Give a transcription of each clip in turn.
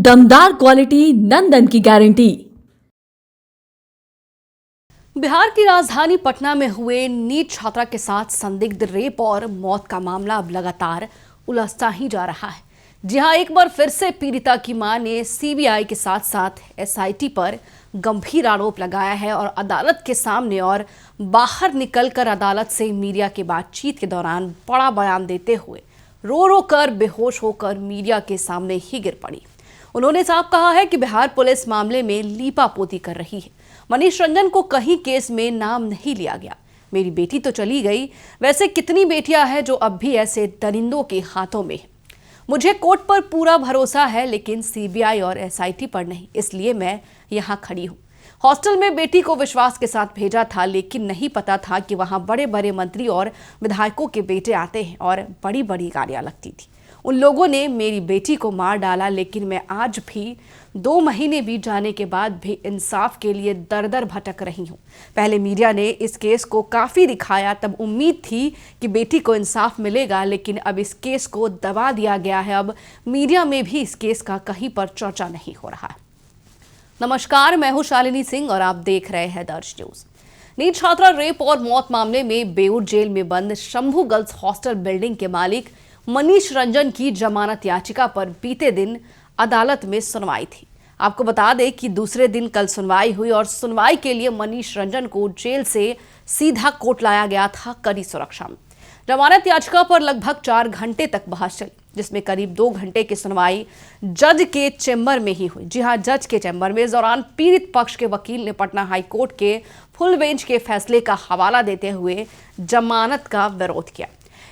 दमदार क्वालिटी, नंदन की गारंटी। बिहार की राजधानी पटना में हुए नीट छात्रा के साथ संदिग्ध रेप और मौत का मामला अब लगातार उलझता ही जा रहा है। जी हां, एक बार फिर से पीड़िता की मां ने सीबीआई के साथ साथ एसआईटी पर गंभीर आरोप लगाया है और अदालत के सामने और बाहर निकलकर अदालत से मीडिया की बातचीत के दौरान बड़ा बयान देते हुए रो रो कर बेहोश होकर मीडिया के सामने ही गिर पड़ी। उन्होंने साफ कहा है कि बिहार पुलिस मामले में लीपापोती कर रही है। मनीष रंजन को कहीं केस में नाम नहीं लिया गया। मेरी बेटी तो चली गई, वैसे कितनी बेटियां हैं जो अब भी ऐसे दरिंदों के हाथों में है। मुझे कोर्ट पर पूरा भरोसा है, लेकिन सीबीआई और एसआईटी पर नहीं, इसलिए मैं यहाँ खड़ी हूँ। हॉस्टल में बेटी को विश्वास के साथ भेजा था, लेकिन नहीं पता था कि वहाँ बड़े बड़े मंत्री और विधायकों के बेटे आते हैं और बड़ी बड़ी गाड़ियाँ लगती थी। उन लोगों ने मेरी बेटी को मार डाला, लेकिन मैं आज भी 2 महीने बीत जाने के बाद भी इंसाफ के लिए दर दर भटक रही हूँ। पहले मीडिया ने इस केस को काफ़ी दिखाया, तब उम्मीद थी कि बेटी को इंसाफ मिलेगा, लेकिन अब इस केस को दबा दिया गया है। अब मीडिया में भी इस केस का कहीं पर चर्चा नहीं हो रहा है। नमस्कार, मैं हूँ शालिनी सिंह और आप देख रहे हैं दर्श न्यूज। नीट छात्रा रेप और मौत मामले में बेऊर जेल में बंद शंभू गर्ल्स हॉस्टल बिल्डिंग के मालिक मनीष रंजन की जमानत याचिका पर बीते दिन अदालत में सुनवाई थी। आपको बता दें कि दूसरे दिन कल सुनवाई हुई और सुनवाई के लिए मनीष रंजन को जेल से सीधा कोर्ट लाया गया था कड़ी सुरक्षा में। जमानत याचिका पर लगभग 4 घंटे तक बहस चली, जिसमें करीब 2 घंटे की सुनवाई जज के चैम्बर में ही हुई। जी हां, जज के चैम्बर में। इस दौरान पीड़ित पक्ष के वकील ने पटना हाई कोर्ट के फुल बेंच के फैसले का हवाला देते हुए जमानत का विरोध किया।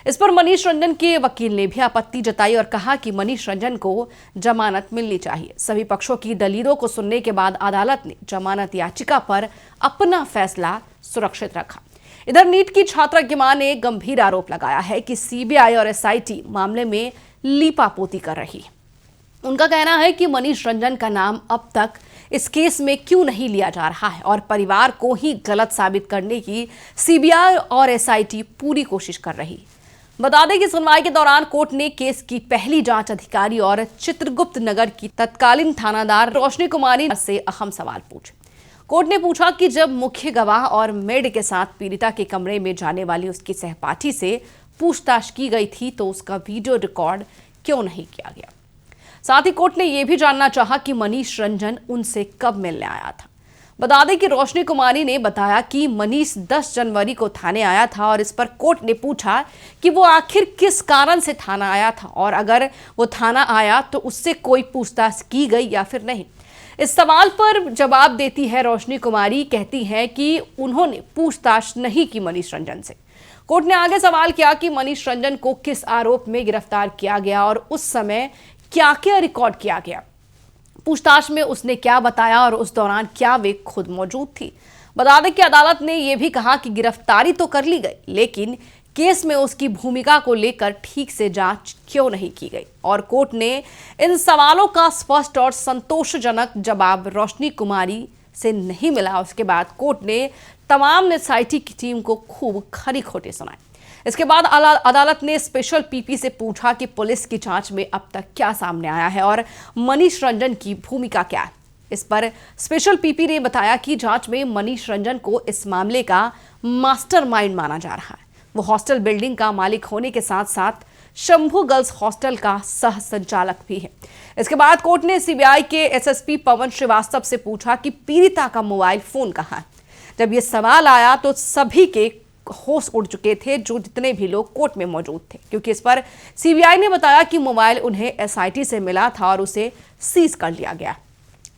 इस पर मनीष रंजन के वकील ने भी आपत्ति जताई और कहा कि मनीष रंजन को जमानत मिलनी चाहिए। सभी पक्षों की दलीलों को सुनने के बाद अदालत ने जमानत याचिका पर अपना फैसला सुरक्षित रखा। इधर नीट की छात्रा की मां ने गंभीर आरोप लगाया है कि सीबीआई और एसआईटी मामले में लीपापोती कर रही है। उनका कहना है कि मनीष रंजन का नाम अब तक इस केस में क्यों नहीं लिया जा रहा है और परिवार को ही गलत साबित करने की सीबीआई और एसआईटी पूरी कोशिश कर रही है। बता दें कि सुनवाई के दौरान कोर्ट ने केस की पहली जांच अधिकारी और चित्रगुप्त नगर की तत्कालीन थानादार रोशनी कुमारी से अहम सवाल पूछे। कोर्ट ने पूछा कि जब मुख्य गवाह और मेड के साथ पीड़िता के कमरे में जाने वाली उसकी सहपाठी से पूछताछ की गई थी, तो उसका वीडियो रिकॉर्ड क्यों नहीं किया गया। साथ ही कोर्ट ने यह भी जानना चाहा कि मनीष रंजन उनसे कब मिलने आया था। बता दें कि रोशनी कुमारी ने बताया कि मनीष 10 जनवरी को थाने आया था और इस पर कोर्ट ने पूछा कि वो आखिर किस कारण से थाना आया था और अगर वो थाना आया तो उससे कोई पूछताछ की गई या फिर नहीं। इस सवाल पर जवाब देती है रोशनी कुमारी, कहती है कि उन्होंने पूछताछ नहीं की मनीष रंजन से। कोर्ट ने आगे सवाल किया कि मनीष रंजन को किस आरोप में गिरफ्तार किया गया और उस समय क्या क्या रिकॉर्ड किया गया। पूछताछ में उसने क्या बताया और उस दौरान क्या वे खुद मौजूद थी। बता दें कि अदालत ने यह भी कहा कि गिरफ्तारी तो कर ली गई, लेकिन केस में उसकी भूमिका को लेकर ठीक से जांच क्यों नहीं की गई। और कोर्ट ने इन सवालों का स्पष्ट और संतोषजनक जवाब रोशनी कुमारी से नहीं मिला। उसके बाद कोर्ट ने तमाम एसआईटी की टीम को खूब खरी खोटे सुनाए। इसके बाद अदालत ने स्पेशल पीपी से पूछा कि पुलिस की जांच में अब तक क्या सामने आया है और मनीष रंजन की भूमिका क्या है। इस पर स्पेशल पीपी ने बताया कि जांच में मनीष रंजन को इस मामले का मास्टरमाइंड माना जा रहा है। वो हॉस्टल बिल्डिंग का मालिक होने के साथ साथ शंभू गर्ल्स हॉस्टल का सह संचालक भी है। इसके बाद कोर्ट ने सीबीआई के एसएसपी पवन श्रीवास्तव से पूछा कि पीड़िता का मोबाइल फोन कहाँ है। जब ये सवाल आया तो सभी के होश उड़ चुके थे, जो जितने भी लोग कोर्ट में मौजूद थे, क्योंकि इस पर सीबीआई ने बताया कि मोबाइल उन्हें एसआईटी से मिला था और उसे सीज कर लिया गया।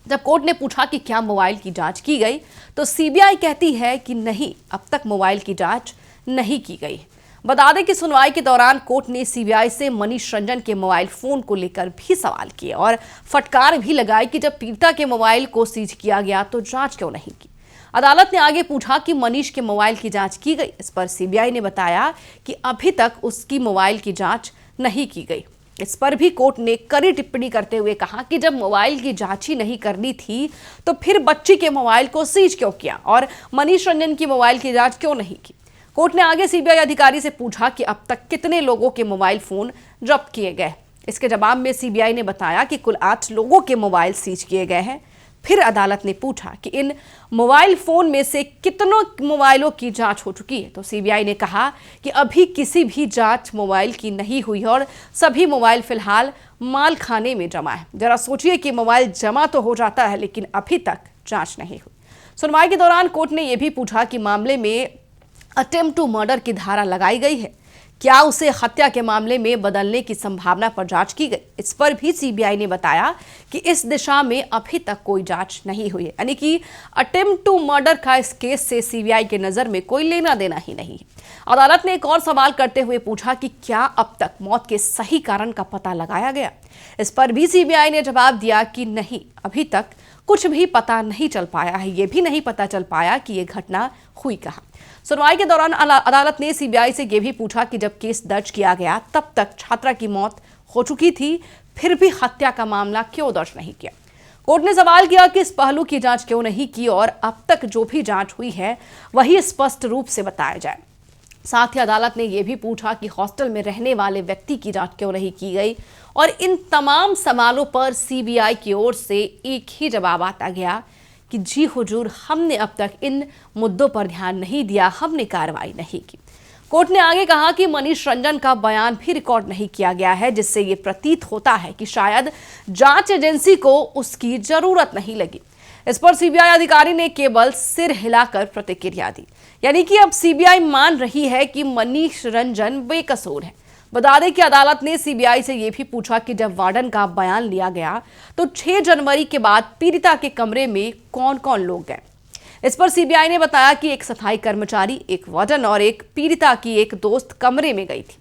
जब कोर्ट ने पूछा कि क्या मोबाइल की जांच की गई, तो सीबीआई कहती है कि नहीं, अब तक मोबाइल की जांच नहीं की गई। बता दें कि सुनवाई के दौरान कोर्ट ने सीबीआई से मनीष रंजन के मोबाइल फोन को लेकर भी सवाल किए और फटकार भी लगाई कि जब पीड़िता के मोबाइल को सीज किया गया तो जांच क्यों नहीं की। अदालत ने आगे पूछा कि मनीष के मोबाइल की जांच की गई। इस पर सीबीआई ने बताया कि अभी तक उसकी मोबाइल की जांच नहीं की गई। इस पर भी कोर्ट ने कड़ी टिप्पणी करते हुए कहा कि जब मोबाइल की जांच ही नहीं करनी थी तो फिर बच्ची के मोबाइल को सीज क्यों किया और मनीष रंजन की मोबाइल की जांच क्यों नहीं की। कोर्ट ने आगे सीबीआई अधिकारी से पूछा कि अब तक कितने लोगों के मोबाइल फोन जब्त किए गए। इसके जवाब में सीबीआई ने बताया कि कुल 8 लोगों के मोबाइल सीज किए गए हैं। फिर अदालत ने पूछा कि इन मोबाइल फोन में से कितनों मोबाइलों की जांच हो चुकी है, तो सीबीआई ने कहा कि अभी किसी भी जांच मोबाइल की नहीं हुई और सभी मोबाइल फिलहाल माल खाने में जमा है। जरा सोचिए कि मोबाइल जमा तो हो जाता है लेकिन अभी तक जांच नहीं हुई। सुनवाई के दौरान कोर्ट ने यह भी पूछा कि मामले में अटेम्प्ट टू मर्डर की धारा लगाई गई है, क्या उसे हत्या के मामले में बदलने की संभावना पर जांच की गई। इस पर भी सीबीआई ने बताया कि इस दिशा में अभी तक कोई जांच नहीं हुई है, यानी कि अटेम्प्ट टू मर्डर का इस केस से सीबीआई के नजर में कोई लेना देना ही नहीं है। अदालत ने एक और सवाल करते हुए पूछा कि क्या अब तक मौत के सही कारण का पता लगाया गया। इस पर भी सीबीआई ने जवाब दिया कि नहीं, अभी तक कुछ भी पता नहीं चल पाया है। ये भी नहीं पता चल पाया कि यह घटना हुई कहाँ। सुनवाई के दौरान अदालत ने सीबीआई से यह भी पूछा कि जब केस दर्ज किया गया तब तक छात्रा की मौत हो चुकी थी, फिर भी हत्या का मामला क्यों दर्ज नहीं किया। कोर्ट ने सवाल किया कि इस पहलू की जांच क्यों नहीं की और अब तक जो भी जांच हुई है वही स्पष्ट रूप से बताया जाए। साथ ही अदालत ने यह भी पूछा कि हॉस्टल में रहने वाले व्यक्ति की जांच क्यों नहीं की गई और इन तमाम सवालों पर सीबीआई की ओर से एक ही जवाब आता गया कि जी हुजूर, हमने अब तक इन मुद्दों पर ध्यान नहीं दिया, हमने कार्रवाई नहीं की। कोर्ट ने आगे कहा कि मनीष रंजन का बयान भी रिकॉर्ड नहीं किया गया है, जिससे ये प्रतीत होता है कि शायद जांच एजेंसी को उसकी जरूरत नहीं लगी। इस पर सीबीआई अधिकारी ने केवल सिर हिलाकर प्रतिक्रिया दी, यानी कि अब सीबीआई मान रही है कि मनीष रंजन बेकसूर है। बता दें कि अदालत ने सीबीआई से यह भी पूछा कि जब वार्डन का बयान लिया गया तो 6 जनवरी के बाद पीड़िता के कमरे में कौन कौन लोग गए। इस पर सीबीआई ने बताया कि एक सफाई कर्मचारी, एक वार्डन और एक पीड़िता की एक दोस्त कमरे में गई थी।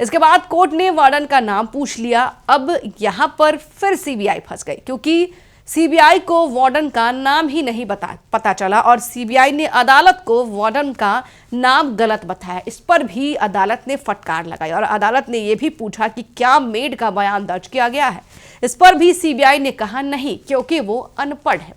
इसके बाद कोर्ट ने वार्डन का नाम पूछ लिया। अब यहां पर फिर सीबीआई फंस गई, क्योंकि सीबीआई को वार्डन का नाम ही नहीं पता चला और सीबीआई ने अदालत को वार्डन का नाम गलत बताया। इस पर भी अदालत ने फटकार लगाई और अदालत ने यह भी पूछा कि क्या मेड का बयान दर्ज किया गया है। इस पर भी सीबीआई ने कहा नहीं, क्योंकि वो अनपढ़ है।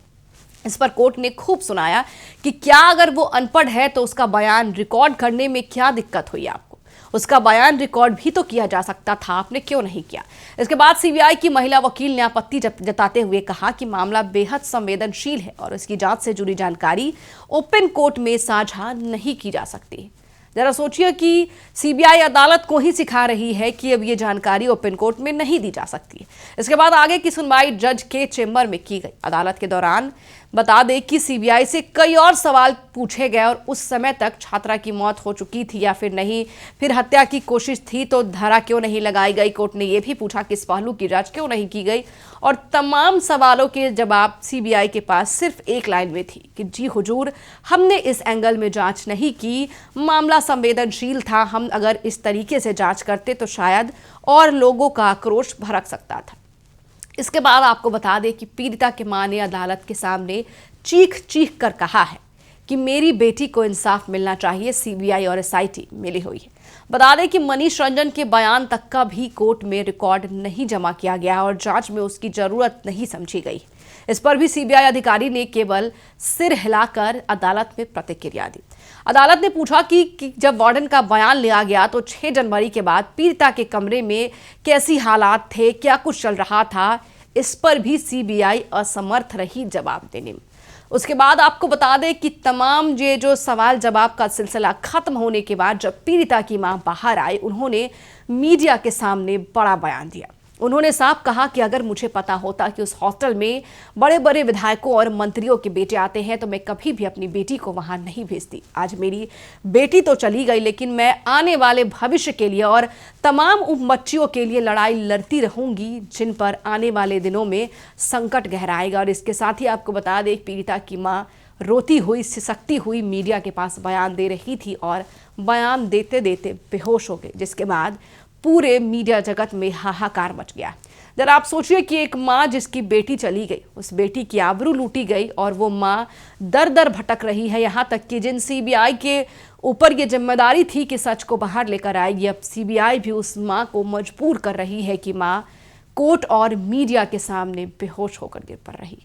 इस पर कोर्ट ने खूब सुनाया कि क्या अगर वो अनपढ़ है तो उसका बयान रिकॉर्ड करने में क्या दिक्कत हुई आपको, उसका बयान रिकॉर्ड भी तो किया जा सकता था, आपने क्यों नहीं किया। इसके बाद सीबीआई की महिला वकील ने आपत्ति जताते हुए कहा कि मामला बेहद संवेदनशील है और इसकी जांच से जुड़ी जानकारी ओपन कोर्ट में साझा नहीं की जा सकती। जरा सोचिए कि सीबीआई अदालत को ही सिखा रही है कि अब ये जानकारी ओपन कोर्ट में नहीं दी जा सकती। इसके बाद आगे की सुनवाई जज के चेंबर में की गई। अदालत के दौरान बता दें कि सीबीआई से कई और सवाल पूछे गए और उस समय तक छात्रा की मौत हो चुकी थी या फिर नहीं, फिर हत्या की कोशिश थी तो धारा क्यों नहीं लगाई गई। कोर्ट ने यह भी पूछा कि इस पहलू की जांच क्यों नहीं की गई और तमाम सवालों के जवाब सीबीआई के पास सिर्फ एक लाइन में थी कि जी हुजूर, हमने इस एंगल में जांच नहीं की, मामला संवेदनशील था, हम अगर इस तरीके से जांच करते तो शायद और लोगों का आक्रोश भड़क सकता था। इसके बाद आपको बता दें कि पीड़िता के मां ने अदालत के सामने चीख चीख कर कहा है कि मेरी बेटी को इंसाफ मिलना चाहिए, सीबीआई और एसआईटी मिली हुई है। बता दें कि मनीष रंजन के बयान तक का भी कोर्ट में रिकॉर्ड नहीं जमा किया गया और जांच में उसकी जरूरत नहीं समझी गई। इस पर भी सीबीआई अधिकारी ने केवल सिर हिलाकर अदालत में प्रतिक्रिया दी। अदालत ने पूछा कि जब वार्डन का बयान लिया गया तो 6 जनवरी के बाद पीड़िता के कमरे में कैसी हालात थे, क्या कुछ चल रहा था। इस पर भी सीबीआई असमर्थ रही जवाब देने में। उसके बाद आपको बता दें कि तमाम ये जो सवाल जवाब का सिलसिला खत्म होने के बाद जब पीड़िता की मां बाहर आई, उन्होंने मीडिया के सामने बड़ा बयान दिया। उन्होंने साफ कहा कि अगर मुझे पता होता कि उस हॉस्टल में बड़े बड़े विधायकों और मंत्रियों के बेटे आते हैं तो मैं कभी भी अपनी बेटी को वहां नहीं भेजती। आज मेरी बेटी तो चली गई, लेकिन मैं आने वाले भविष्य के लिए और तमाम उन बच्चियों के लिए लड़ाई लड़ती रहूंगी जिन पर आने वाले दिनों में संकट गहराएगा। और इसके साथ ही आपको बता दें, पीड़िता की मां रोती हुई, सिसकती हुई मीडिया के पास बयान दे रही थी और बयान देते देते बेहोश हो गई, जिसके बाद पूरे मीडिया जगत में हाहाकार मच गया। जरा आप सोचिए कि एक माँ जिसकी बेटी चली गई, उस बेटी की आबरू लूटी गई और वो माँ दर दर भटक रही है। यहाँ तक कि जिन सीबीआई के ऊपर ये जिम्मेदारी थी कि सच को बाहर लेकर आएगी, अब सीबीआई भी उस माँ को मजबूर कर रही है कि माँ कोर्ट और मीडिया के सामने बेहोश होकर गिर पड़ रही।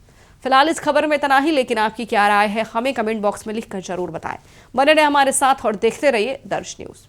फिलहाल इस खबर में इतना ही, लेकिन आपकी क्या राय है हमें कमेंट बॉक्स में लिखकर जरूर बताएं। बने रहे हमारे साथ और देखते रहिए दर्श न्यूज़।